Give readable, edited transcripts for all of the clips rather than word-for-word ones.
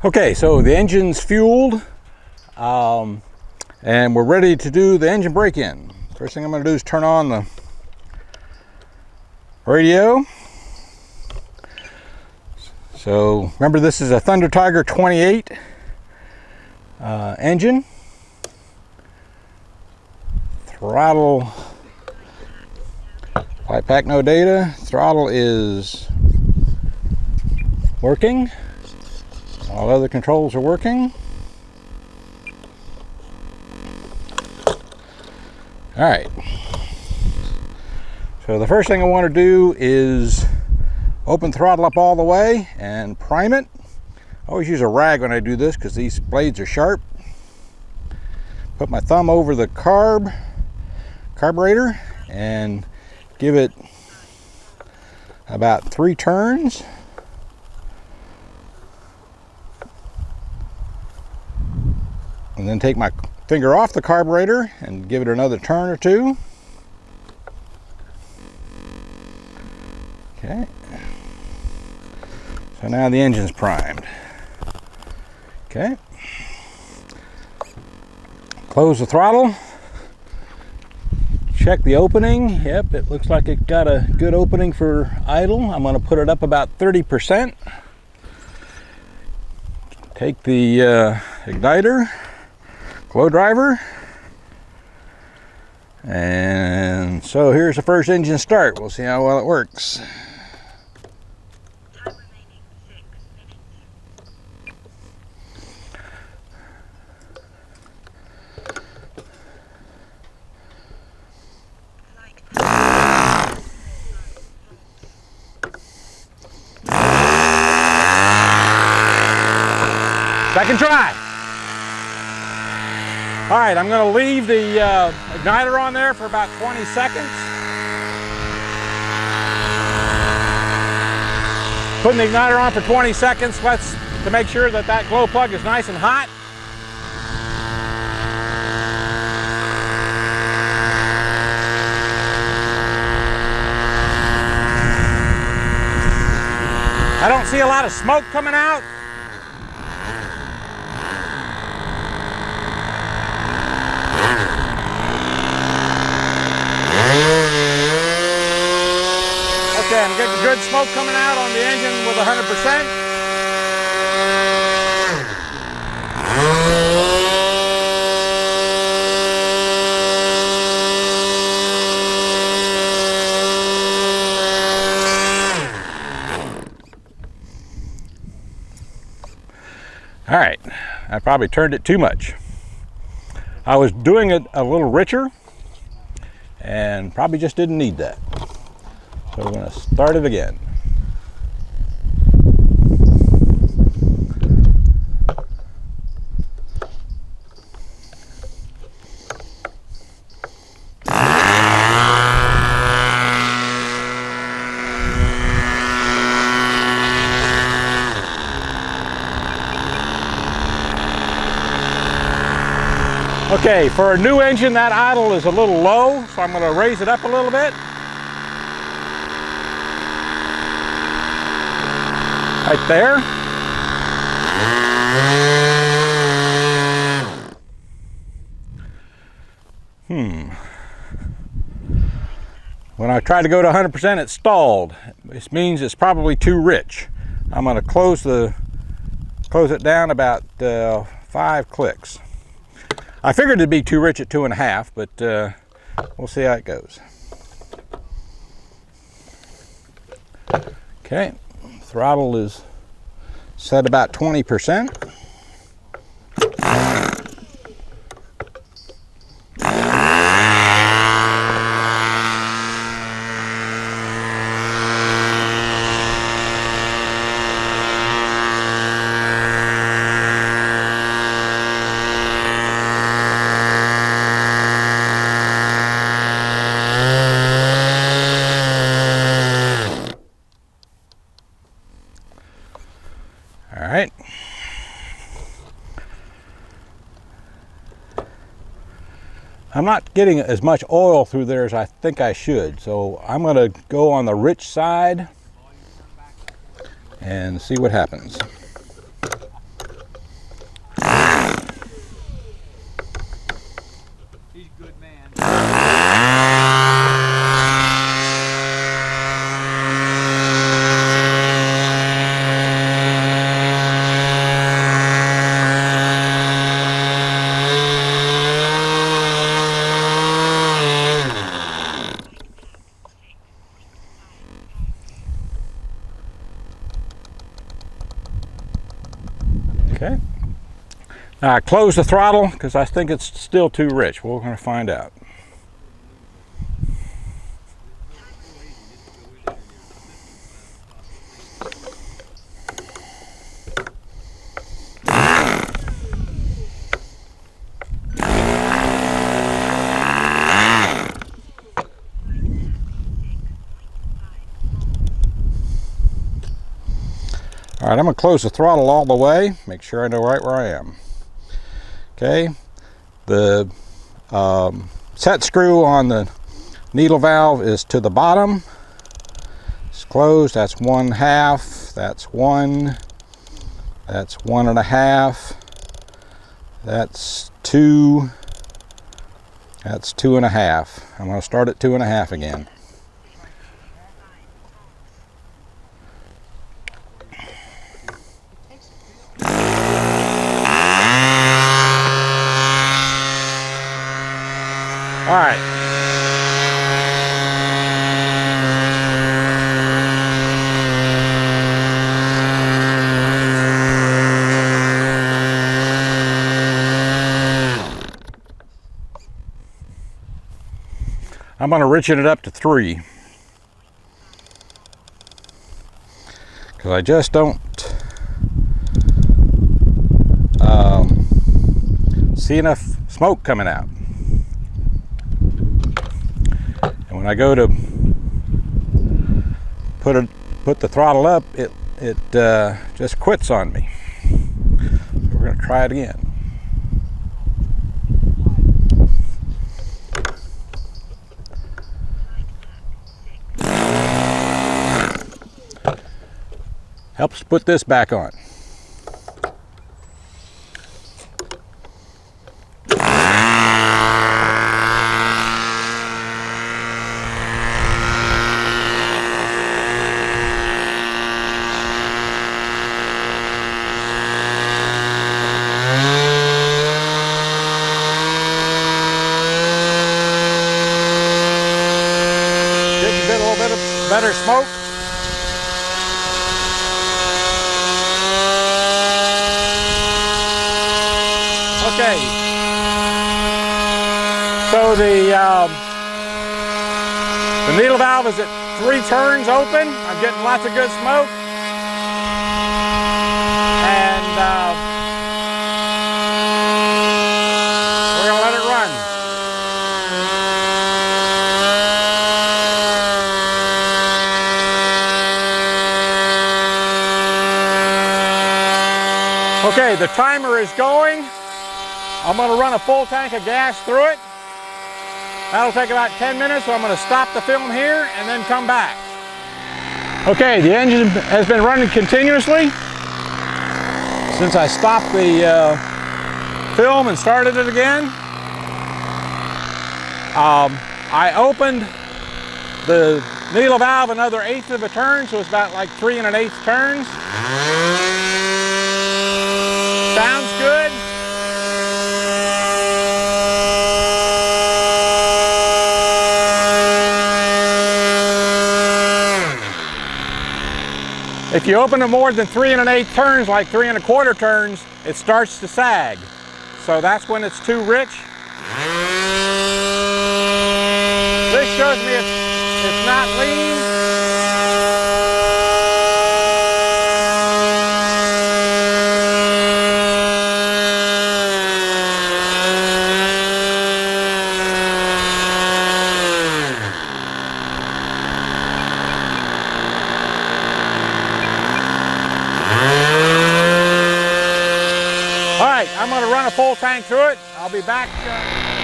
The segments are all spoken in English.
Okay, so the engine's fueled, and we're ready to do the engine break-in. First thing I'm going to do is turn on the radio. So remember, this is a Thunder Tiger 28 engine. Throttle, flight pack no data. Throttle is working. All other controls are working. All right. So the first thing I want to do is open throttle up all the way and prime it. I always use a rag when I do this because these blades are sharp. Put my thumb over the carburetor and give it about 3 turns. And then take my finger off the carburetor and give it another turn or 2. Okay. So now the engine's primed. Okay. Close the throttle. Check the opening. Yep, it looks like it got a good opening for idle. I'm going to put it up about 30%. Take the igniter, glow driver, and so here's the first engine start. We'll see how well it works. Time remaining 6 minutes. Second try. All right, I'm going to leave the igniter on there for about 20 seconds. Putting the igniter on for 20 seconds to make sure that that glow plug is nice and hot. I don't see a lot of smoke coming out. Okay, I'm getting good smoke coming out on the engine with 100%. All right, I probably turned it too much. I was doing it a little richer and probably just didn't need that. So we're going to start it again. Okay, for a new engine, that idle is a little low, so I'm going to raise it up a little bit. Right there. When I tried to go to 100%, it stalled. This means it's probably too rich. I'm going to close it down about 5 clicks. I figured it'd be too rich at 2.5, but we'll see how it goes. Okay. Throttle is set about 20%. All right. I'm not getting as much oil through there as I think I should, so I'm going to go on the rich side and see what happens. Okay. Now I close the throttle because I think it's still too rich. We're going to find out. All right, I'm going to close the throttle all the way, make sure I know right where I am. Okay, the set screw on the needle valve is to the bottom. It's closed. That's 1/2. That's 1. That's 1.5. That's 2. That's 2.5. I'm going to start at 2.5 again. All right. I'm going to richen it up to 3 because I just don't see enough smoke coming out. And when I go to put the throttle up, it just quits on me. So we're going to try it again. Helps put this back on. Getting a little bit of better smoke. Okay, so the needle valve is at 3 turns open. I'm getting lots of good smoke, and we're gonna let it run. Okay, the timer is going. I'm going to run a full tank of gas through it. That'll take about 10 minutes, so I'm going to stop the film here and then come back. Okay, the engine has been running continuously since I stopped the film and started it again. I opened the needle valve another 1/8 of a turn, so it's about like 3 1/8 turns. Sounds good. If you open it more than 3 1/8 turns, like 3 1/4 turns, it starts to sag. So that's when it's too rich. This shows me it's not lean. I'm going to run a full tank through it. I'll be back.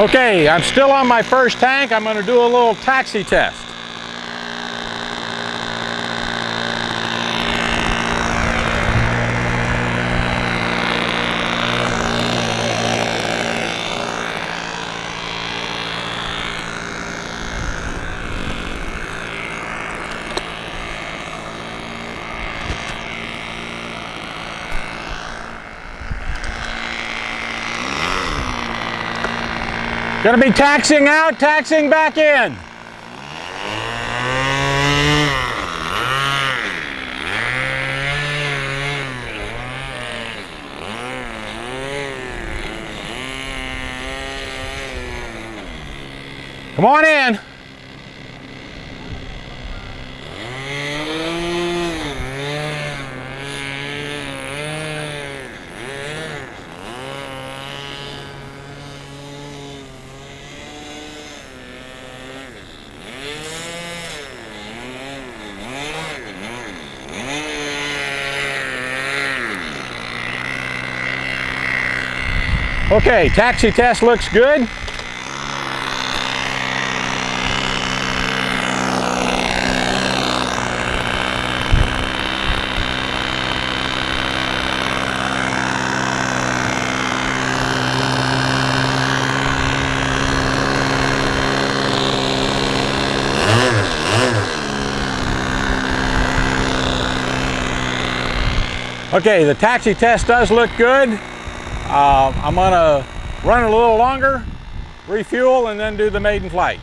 Okay, I'm still on my first tank. I'm going to do a little taxi test. Gonna be taxiing out, taxiing back in. Come on in. Okay, taxi test looks good. Okay, the taxi test does look good. I'm gonna run a little longer, refuel, and then do the maiden flight.